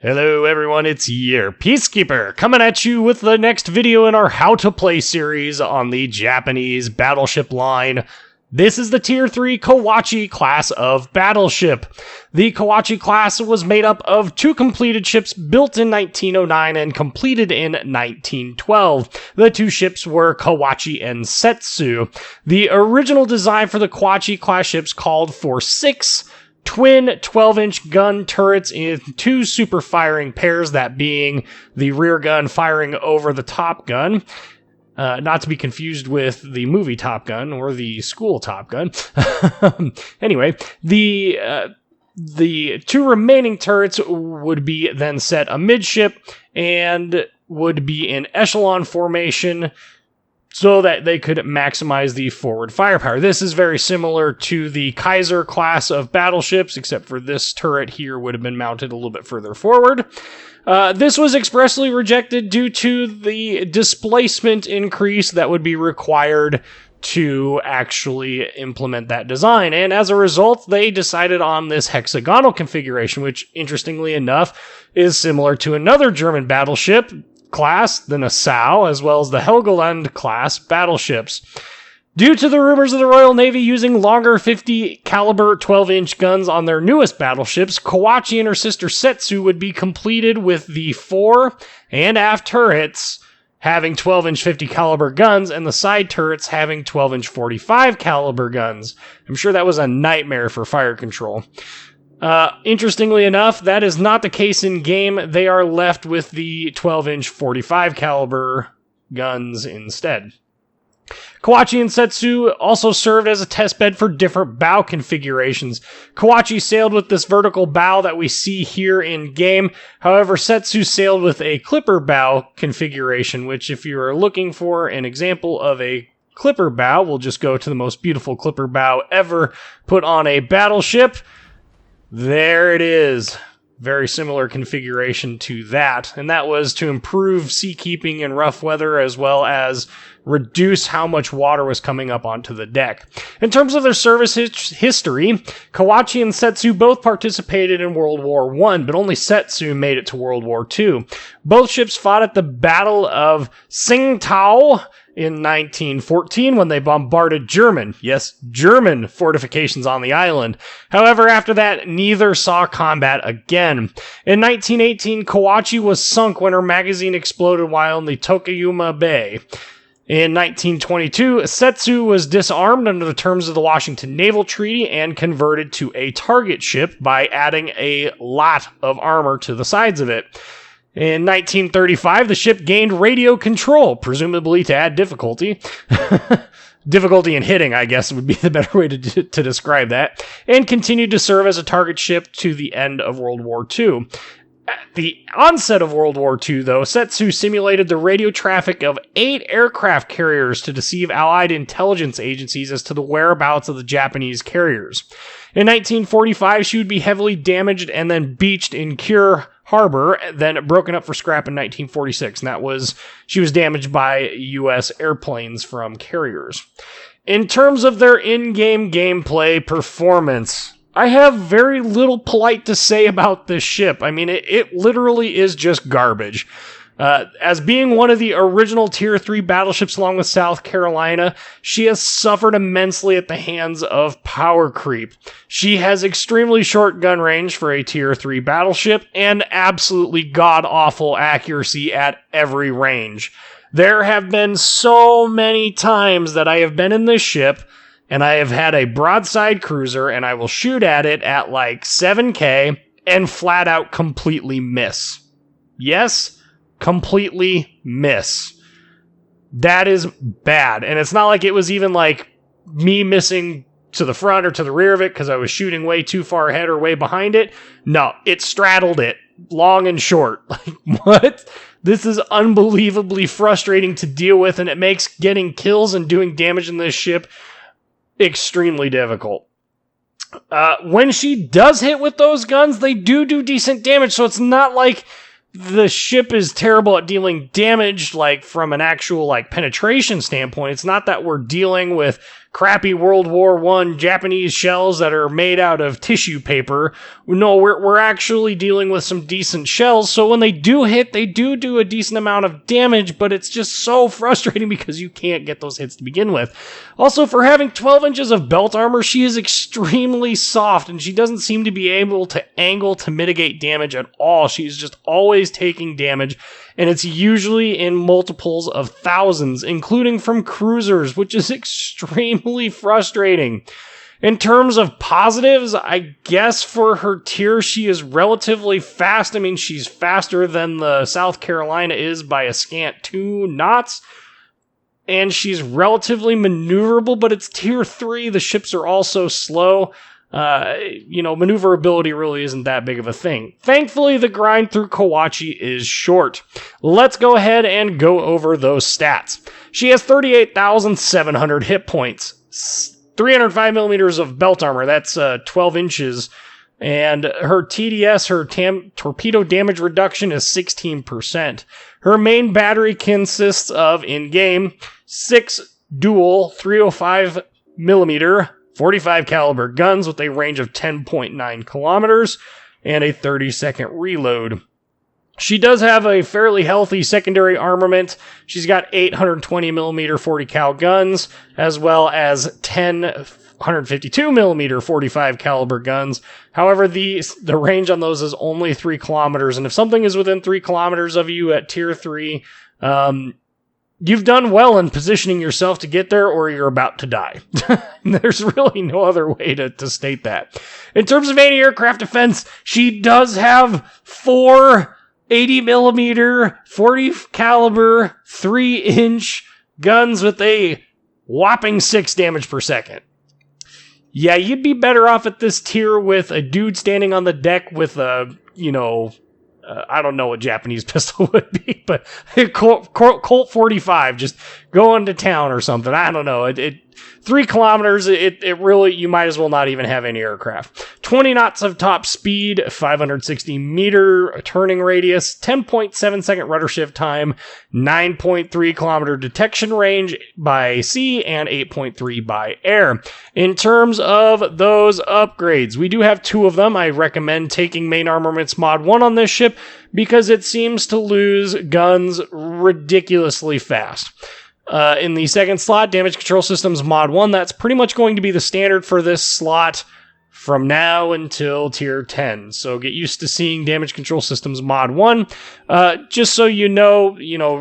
Hello everyone, it's your Peacekeeper, coming at you with the next video in our How to Play series on the Japanese Battleship line. This is the Tier 3 Kawachi class of battleship. The Kawachi class was made up of two completed ships built in 1909 and completed in 1912. The two ships were Kawachi and Setsu. The original design for the Kawachi class ships called for 6 twin 12-inch gun turrets in two super firing pairs, that being the rear gun firing over the top gun. Not to be confused with the movie Top Gun or the school Top Gun. Anyway, the two remaining turrets would be then set amidship and would be in echelon formation so that they could maximize the forward firepower. This is very similar to the Kaiser class of battleships, except for this turret here would have been mounted a little bit further forward. This was expressly rejected due to the displacement increase that would be required to actually implement that design. And as a result, they decided on this hexagonal configuration, which, interestingly enough, is similar to another German battleship class, the Nassau, as well as the Helgoland class battleships. Due to the rumors of the Royal Navy using longer 50 caliber 12-inch guns on their newest battleships, Kawachi and her sister Setsu would be completed with the fore and aft turrets having 12-inch 50 caliber guns and the side turrets having 12-inch 45 caliber guns. I'm sure that was a nightmare for fire control. Interestingly enough, that is not the case in game. They are left with the 12-inch 45 caliber guns instead. Kawachi and Setsu also served as a testbed for different bow configurations. Kawachi sailed with this vertical bow that we see here in game. However, Setsu sailed with a clipper bow configuration, which, if you are looking for an example of a clipper bow, we'll just go to the most beautiful clipper bow ever put on a battleship. There it is. Very similar configuration to that. And that was to improve seakeeping in rough weather as well as reduce how much water was coming up onto the deck. In terms of their service history, Kawachi and Setsu both participated in World War I, but only Setsu made it to World War II. Both ships fought at the Battle of Tsingtao in 1914 when they bombarded German fortifications on the island. However, after that, neither saw combat again. In 1918, Kawachi was sunk when her magazine exploded while in the Tokuyama Bay. In 1922, Setsu was disarmed under the terms of the Washington Naval Treaty and converted to a target ship by adding a lot of armor to the sides of it. In 1935, the ship gained radio control, presumably to add difficulty. Difficulty in hitting, I guess, would be the better way to describe that, and continued to serve as a target ship to the end of World War II. At the onset of World War II, though, Setsu simulated the radio traffic of 8 aircraft carriers to deceive Allied intelligence agencies as to the whereabouts of the Japanese carriers. In 1945, she would be heavily damaged and then beached in Kure Harbor, then broken up for scrap in 1946. And she was damaged by U.S. airplanes from carriers. In terms of their in-game gameplay performance, I have very little polite to say about this ship. I mean, it literally is just garbage. As being one of the original Tier 3 battleships along with South Carolina, she has suffered immensely at the hands of power creep. She has extremely short gun range for a Tier 3 battleship and absolutely god-awful accuracy at every range. There have been so many times that I have been in this ship and I have had a broadside cruiser and I will shoot at it at like 7K and flat out completely miss. Yes, completely miss. That is bad. And it's not like it was even like me missing to the front or to the rear of it because I was shooting way too far ahead or way behind it. No, it straddled it, long and short. Like, what? This is unbelievably frustrating to deal with, and it makes getting kills and doing damage in this ship extremely difficult. When she does hit with those guns, they do decent damage, so it's not like the ship is terrible at dealing damage, like from an actual like penetration standpoint. It's not that we're dealing with crappy World War I Japanese shells that are made out of tissue paper. No, we're actually dealing with some decent shells, so when they do hit, they do a decent amount of damage, but it's just so frustrating because you can't get those hits to begin with. Also, for having 12 inches of belt armor, she is extremely soft, and she doesn't seem to be able to angle to mitigate damage at all. She's just always taking damage, and it's usually in multiples of thousands, including from cruisers, which is extremely frustrating. In terms of positives, I guess for her tier, she is relatively fast. I mean, she's faster than the South Carolina is by a scant 2 knots. And she's relatively maneuverable, but it's tier 3. The ships are also slow. Maneuverability really isn't that big of a thing. Thankfully, the grind through Kawachi is short. Let's go ahead and go over those stats. She has 38,700 hit points, 305 millimeters of belt armor, that's 12 inches, and her TDS, her torpedo damage reduction, is 16%. Her main battery consists of, in-game, 6 dual 305 millimeter 45 caliber guns with a range of 10.9 kilometers and a 30-second reload. She does have a fairly healthy secondary armament. She's got 820 millimeter 40 cal guns, as well as 10 152 millimeter 45 caliber guns. However, the range on those is only 3 kilometers, and if something is within 3 kilometers of you at tier 3, you've done well in positioning yourself to get there, or you're about to die. There's really no other way to state that. In terms of anti-aircraft defense, she does have 4 80 millimeter 40 caliber 3-inch guns with a whopping 6 damage per second. Yeah, you'd be better off at this tier with a dude standing on the deck with a, I don't know what Japanese pistol would be, but Colt 45, just going to town or something. I don't know. 3 kilometers, it really, you might as well not even have any aircraft. 20 knots of top speed, 560 meter turning radius, 10.7 second rudder shift time, 9.3 kilometer detection range by sea, and 8.3 by air. In terms of those upgrades, we do have 2 of them. I recommend taking Main Armaments Mod 1 on this ship because it seems to lose guns ridiculously fast. In the second slot, Damage Control Systems Mod 1, that's pretty much going to be the standard for this slot from now until Tier 10. So get used to seeing Damage Control Systems Mod 1. Just so you know,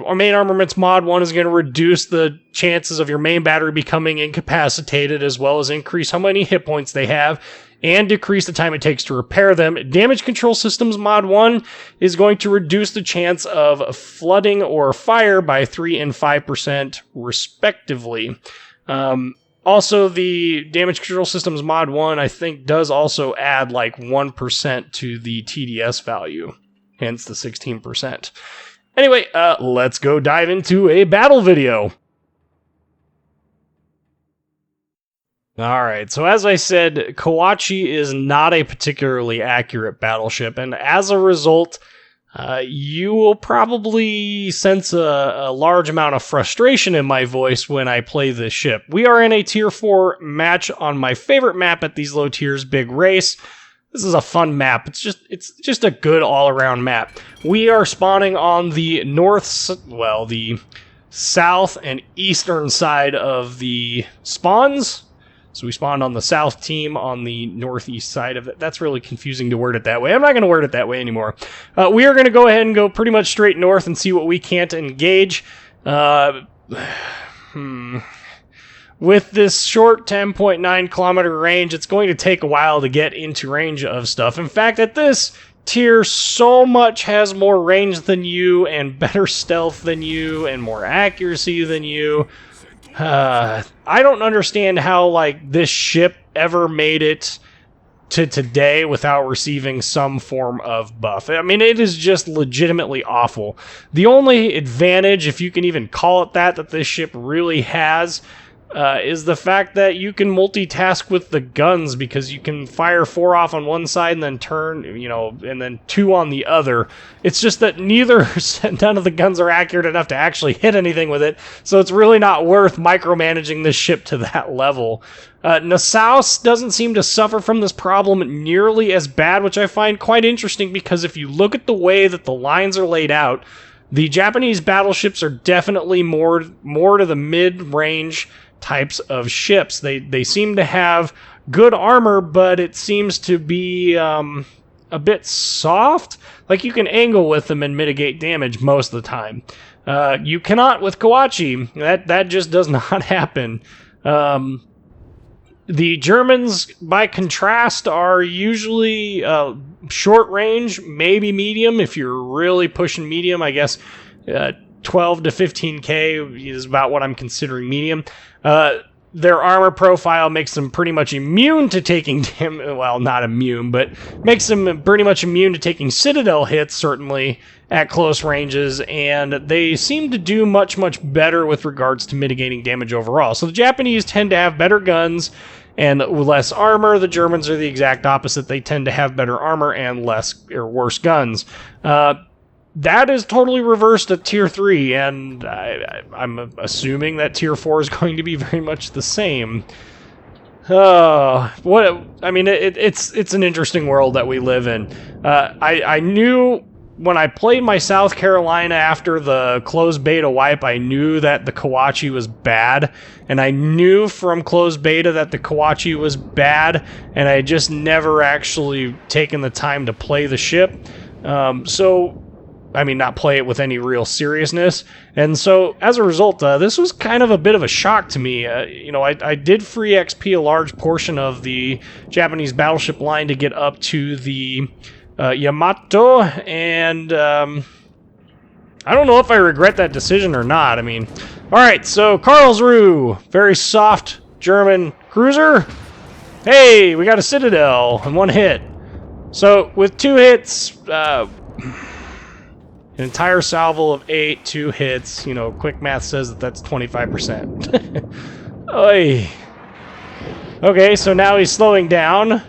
our Main Armaments Mod 1 is going to reduce the chances of your main battery becoming incapacitated, as well as increase how many hit points they have, and decrease the time it takes to repair them. Damage Control Systems Mod 1 is going to reduce the chance of flooding or fire by 3 and 5% respectively. Also, the Damage Control Systems Mod 1, I think, does also add like 1% to the TDS value, hence the 16%. Anyway, let's go dive into a battle video. Alright, so as I said, Kawachi is not a particularly accurate battleship, and as a result, you will probably sense a large amount of frustration in my voice when I play this ship. We are in a Tier 4 match on my favorite map at these low tiers, Big Race. This is a fun map. It's just a good all-around map. We are spawning on the the south and eastern side of the spawns. So we spawned on the south team on the northeast side of it. That's really confusing to word it that way. I'm not going to word it that way anymore. We are going to go ahead and go pretty much straight north and see what we can't engage. With this short 10.9 kilometer range, it's going to take a while to get into range of stuff. In fact, at this tier, so much has more range than you, and better stealth than you, and more accuracy than you. I don't understand how, this ship ever made it to today without receiving some form of buff. I mean, it is just legitimately awful. The only advantage, if you can even call it that this ship really has, is the fact that you can multitask with the guns, because you can fire 4 off on one side and then turn, and then 2 on the other. It's just that none of the guns are accurate enough to actually hit anything with it, so it's really not worth micromanaging this ship to that level. Nassau's doesn't seem to suffer from this problem nearly as bad, which I find quite interesting, because if you look at the way that the lines are laid out, the Japanese battleships are definitely more to the mid-range types of ships. They seem to have good armor, but it seems to be a bit soft. Like, you can angle with them and mitigate damage most of the time. You cannot with Kawachi. That just does not happen. The Germans, by contrast, are usually short range, maybe medium. If you're really pushing medium, I guess 12 to 15k is about what I'm considering medium. Their armor profile makes them pretty much immune to taking well, not immune, but makes them pretty much immune to taking citadel hits, certainly, at close ranges, and they seem to do much better with regards to mitigating damage overall. So the Japanese tend to have better guns and less armor. The Germans are the exact opposite. They tend to have better armor and worse guns. That is totally reversed at Tier 3, and I'm assuming that Tier 4 is going to be very much the same. It's an interesting world that we live in. I knew when I played my South Carolina after the closed beta wipe, I knew that the Kawachi was bad, and I knew from closed beta that the Kawachi was bad, and I just never actually taken the time to play the ship. Not play it with any real seriousness. And so, as a result, this was kind of a bit of a shock to me. I did free XP a large portion of the Japanese battleship line to get up to the Yamato, and I don't know if I regret that decision or not. Alright, so Karlsruhe, very soft German cruiser. Hey, we got a citadel and 1 hit. So, with 2 hits, an entire salvo of 8, 2 hits. Quick math says that that's 25%. Oy. Okay, so now he's slowing down.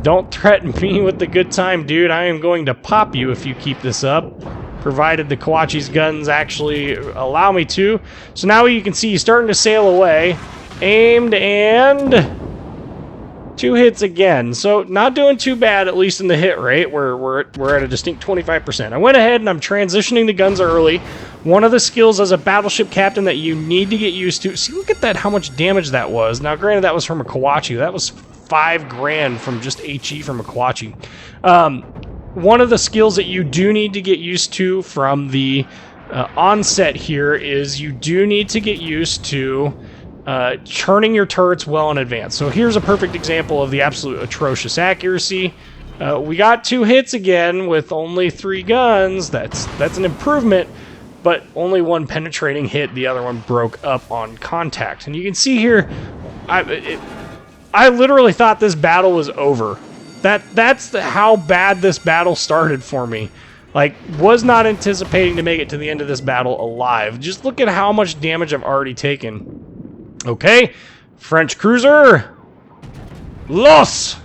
Don't threaten me with the good time, dude. I am going to pop you if you keep this up, provided the Kawachi's guns actually allow me to. So now you can see he's starting to sail away. Aimed, and 2 hits again, so not doing too bad, at least in the hit rate. We're at a distinct 25%. I went ahead and I'm transitioning the guns early. One of the skills as a battleship captain that you need to get used to. See, look at that, how much damage that was. Now, granted, that was from a Kawachi. That was 5 grand from just HE from a Kawachi. One of the skills that you do need to get used to from the onset here is you do need to get used to churning your turrets well in advance. So here's a perfect example of the absolute atrocious accuracy. We got 2 hits again with only 3 guns. That's an improvement, but only 1 penetrating hit. The other one broke up on contact. And you can see here, I literally thought this battle was over. That's how bad this battle started for me. Like, was not anticipating to make it to the end of this battle alive. Just look at how much damage I've already taken. Okay, French cruiser. Los!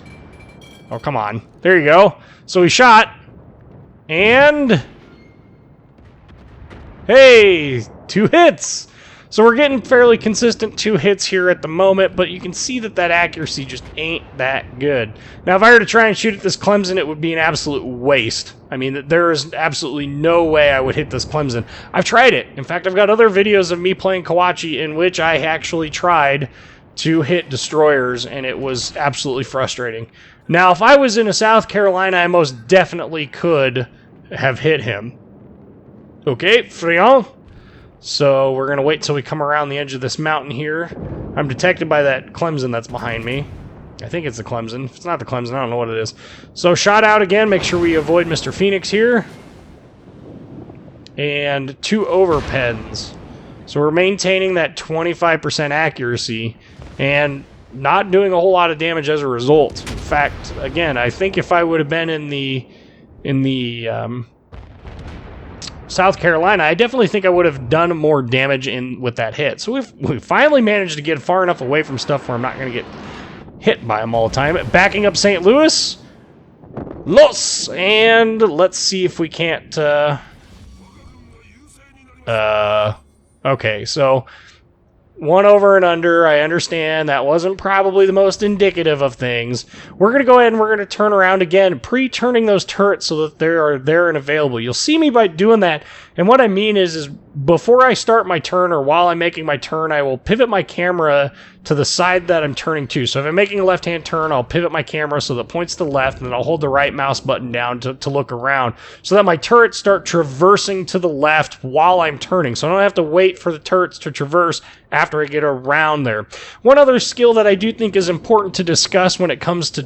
Oh, come on. There you go. So we shot. And... hey! 2 hits! So we're getting fairly consistent 2 hits here at the moment, but you can see that accuracy just ain't that good. Now, if I were to try and shoot at this Clemson, it would be an absolute waste. There is absolutely no way I would hit this Clemson. I've tried it. In fact, I've got other videos of me playing Kawachi in which I actually tried to hit destroyers, and it was absolutely frustrating. Now, if I was in a South Carolina, I most definitely could have hit him. Okay, Friand. So we're going to wait till we come around the edge of this mountain here. I'm detected by that Clemson that's behind me. I think it's the Clemson. If it's not the Clemson, I don't know what it is. So shot out again. Make sure we avoid Mr. Phoenix here. And 2 overpens. So we're maintaining that 25% accuracy and not doing a whole lot of damage as a result. In fact, again, I think if I would have been in the South Carolina, I definitely think I would have done more damage with that hit. So we finally managed to get far enough away from stuff where I'm not going to get hit by them all the time. Backing up St. Louis. Los! And let's see if we can't... okay, so... 1 over and under, I understand that wasn't probably the most indicative of things. We're going to go ahead and we're going to turn around again, pre-turning those turrets so that they are there and available. You'll see me by doing that, and what I mean is before I start my turn or while I'm making my turn, I will pivot my camera to the side that I'm turning to. So if I'm making a left-hand turn, I'll pivot my camera so that it points to the left, and then I'll hold the right mouse button down to look around so that my turrets start traversing to the left while I'm turning. So I don't have to wait for the turrets to traverse after I get around there. One other skill that I do think is important to discuss when it comes to,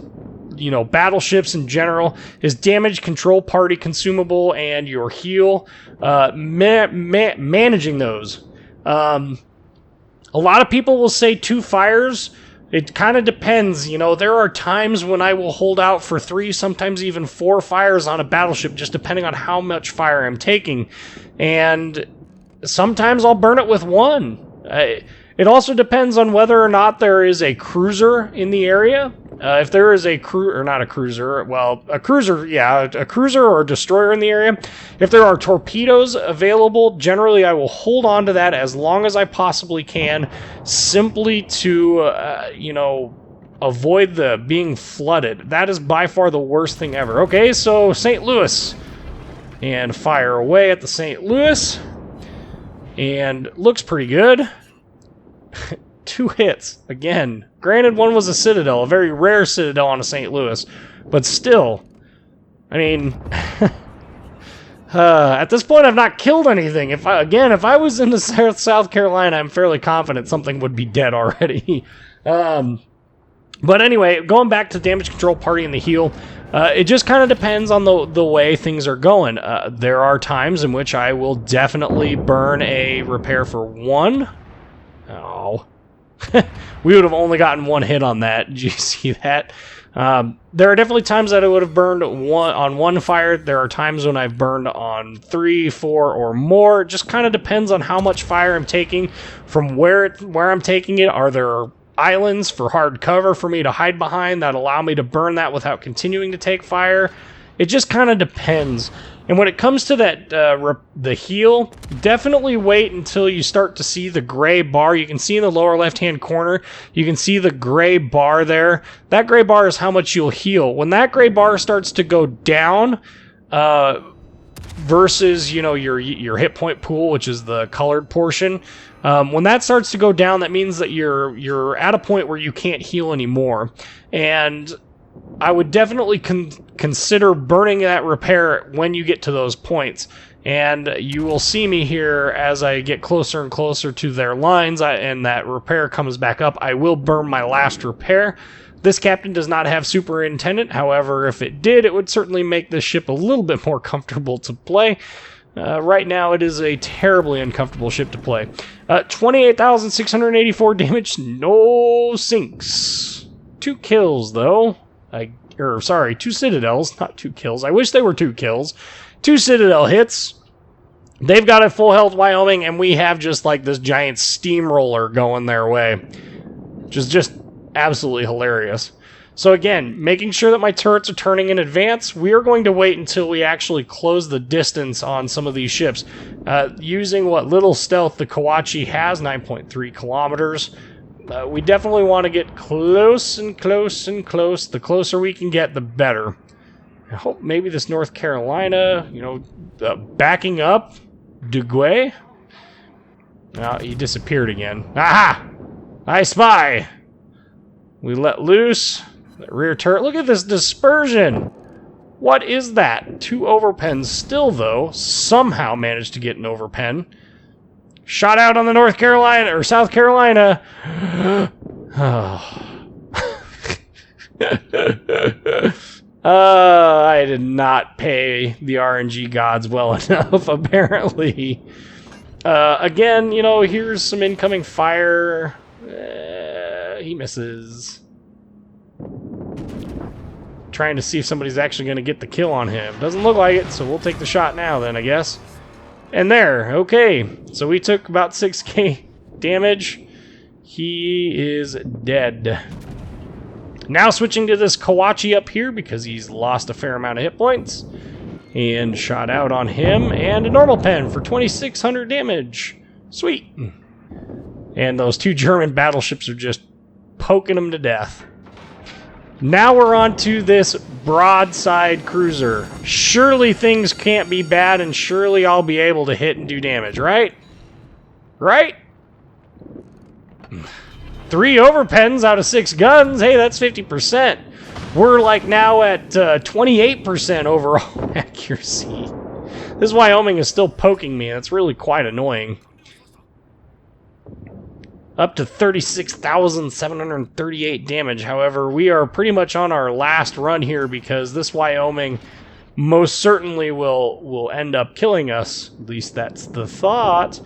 you know, battleships in general is damage control, party consumable, and your heal. Managing those. A lot of people will say 2 fires. It kind of depends. You know, there are times when I will hold out for 3, sometimes even 4 fires on a battleship, just depending on how much fire I'm taking. And sometimes I'll burn it with 1. It also depends on whether or not there is a cruiser in the area. If there is a cruiser or a destroyer in the area. If there are torpedoes available, generally I will hold on to that as long as I possibly can, simply to, you know, avoid the being flooded. That is by far the worst thing ever. Okay, so St. Louis. And fire away at the St. Louis. And looks pretty good. 2 hits. Again, granted one was a Citadel, a very rare Citadel on a St. Louis. But still, I mean, at this point I've not killed anything. If I was in the South Carolina, I'm fairly confident something would be dead already. But anyway, going back to damage control, party, and the heal, it just kind of depends on the way things are going. There are times in which I will definitely burn a repair for 1. Oh. We would have only gotten 1 hit on that. Did you see that? There are definitely times that I would have burned on 1 fire. There are times when I've burned on 3, 4, or more. It just kind of depends on how much fire I'm taking, from where I'm taking it. Are there islands for hard cover for me to hide behind that allow me to burn that without continuing to take fire? It just kind of depends. And when it comes to that, the heal, definitely wait until you start to see the gray bar. You can see in the lower left-hand corner, you can see the gray bar there. That gray bar is how much you'll heal. When that gray bar starts to go down, versus, you know, your hit point pool, which is the colored portion, when that starts to go down, that means that you're at a point where you can't heal anymore. And I would definitely consider burning that repair when you get to those points. And you will see me here as I get closer and closer to their lines, and that repair comes back up. I will burn my last repair. This captain does not have superintendent. However, if it did, it would certainly make this ship a little bit more comfortable to play. Right now, it is a terribly uncomfortable ship to play. 28,684 damage, no sinks. 2 kills, though. 2 Citadels, not 2 kills. I wish they were 2 kills. 2 Citadel hits. They've got a full health Wyoming, and we have just like this giant steamroller going their way. Which is just absolutely hilarious. So again, making sure that my turrets are turning in advance, we are going to wait until we actually close the distance on some of these ships. Using what little stealth the Kawachi has, 9.3 kilometers. We definitely want to get close and close and close. The closer we can get, the better. I hope maybe this North Carolina, you know, backing up. Duguay? Oh, he disappeared again. Aha! I spy! We let loose. That rear turret. Look at this dispersion! What is that? 2 overpens still, though. Somehow managed to get an overpen. Shot out on the North Carolina, or South Carolina. I did not pay the RNG gods well enough, apparently. Again, you know, here's some incoming fire. He misses. Trying to see if somebody's actually going to get the kill on him. Doesn't look like it, so we'll take the shot now then, I guess. And there, okay. So we took about 6k damage. He is dead. Now switching to this Kawachi up here because he's lost a fair amount of hit points. And shot out on him. And a normal pen for 2600 damage. Sweet. And those two German battleships are just poking him to death. Now we're on to this Broadside Cruiser. Surely things can't be bad, and surely I'll be able to hit and do damage, right? Right? 3 overpens out of 6 guns. Hey, that's 50%. We're like now at 28% overall accuracy. This Wyoming is still poking me. That's really quite annoying. Up to 36,738 damage. However, we are pretty much on our last run here because this Wyoming most certainly will end up killing us. At least that's the thought.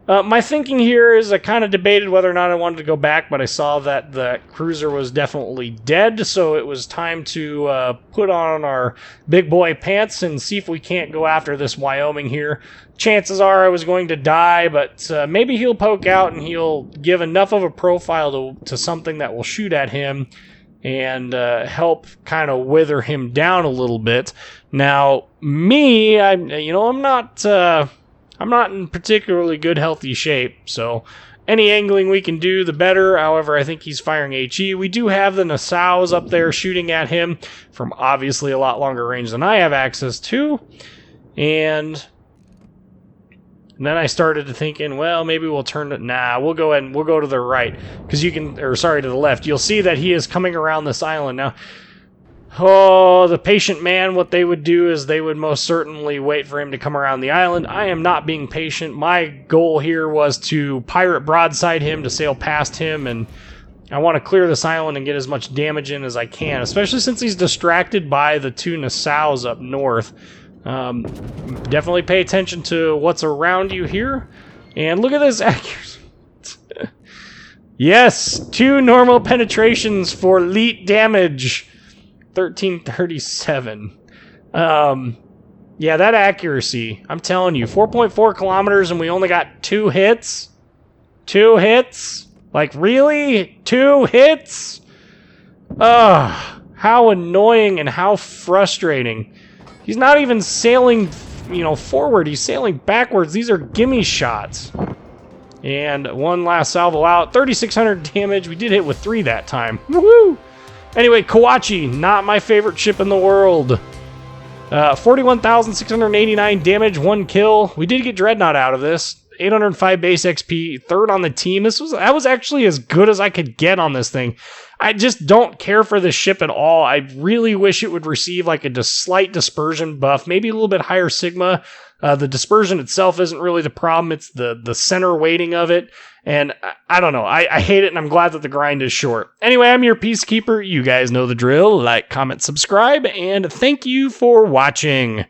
My thinking here is I kind of debated whether or not I wanted to go back, but I saw that the cruiser was definitely dead, so it was time to put on our big boy pants and see if we can't go after this Wyoming here. Chances are I was going to die, but maybe he'll poke out and he'll give enough of a profile to something that will shoot at him and help kind of wither him down a little bit. Now, me, I'm not in particularly good, healthy shape, so any angling we can do, the better. However, I think he's firing HE. We do have the Nassaus up there shooting at him from obviously a lot longer range than I have access to. And then I started to thinking, well, maybe we'll turn it. Nah, we'll go ahead and we'll go to the right, because you can, or sorry, to the left. You'll see that he is coming around this island now. Oh, the patient man, what they would do is they would most certainly wait for him to come around the island. I am not being patient. My goal here was to pirate broadside him, to sail past him, and I want to clear this island and get as much damage in as I can, especially since he's distracted by the two Nassaus up north. Definitely pay attention to what's around you here. And look at this accuracy. Yes, 2 normal penetrations for elite damage. 1337. Yeah, that accuracy. I'm telling you, 4.4 kilometers and we only got 2 hits? 2 hits? Like, really? 2 hits? Ugh, how annoying and how frustrating. He's not even sailing, forward. He's sailing backwards. These are gimme shots. And one last salvo out. 3,600 damage. We did hit with 3 that time. Woohoo! Anyway, Kawachi, not my favorite ship in the world. 41,689 damage, 1 kill. We did get Dreadnought out of this. 805 base XP, 3rd on the team. That was actually as good as I could get on this thing. I just don't care for this ship at all. I really wish it would receive like a slight dispersion buff, maybe a little bit higher sigma. The dispersion itself isn't really the problem. It's the center weighting of it. And I don't know. I hate it, and I'm glad that the grind is short. Anyway, I'm your Peacekeeper. You guys know the drill. Like, comment, subscribe, and thank you for watching.